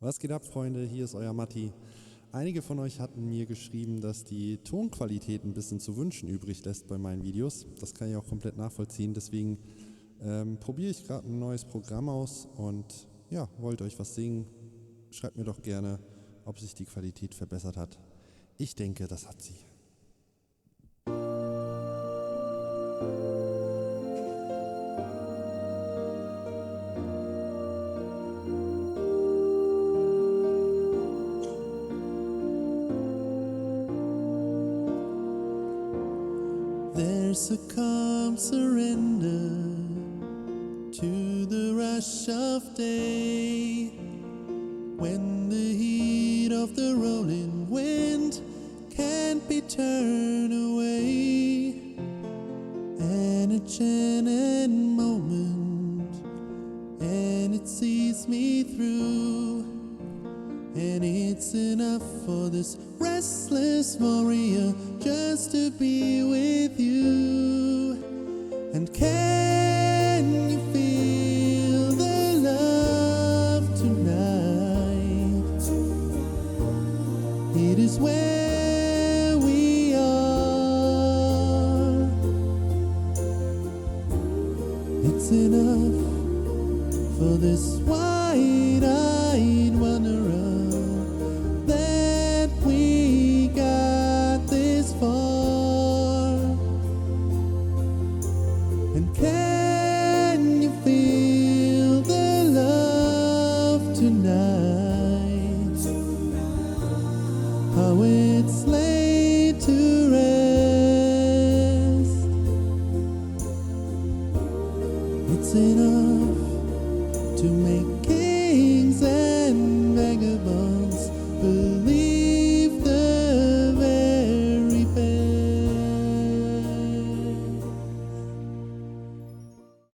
Was geht ab, Freunde? Hier ist euer Matti. Einige von euch hatten mir geschrieben, dass die Tonqualität ein bisschen zu wünschen übrig lässt bei meinen Videos. Das kann ich auch komplett nachvollziehen. Deswegen probiere ich gerade ein neues Programm aus und ja, wollte euch was singen. Schreibt mir doch gerne, ob sich die Qualität verbessert hat. Ich denke, das hat sie. There's a calm surrender to the rush of day, when the heat of the rolling wind can't be turned away. An enchanted moment, and it sees me through, and it's enough for this restless warrior just to be with you. And can you feel the love tonight? It is where we are. It's enough for this wide-eyed wanderer.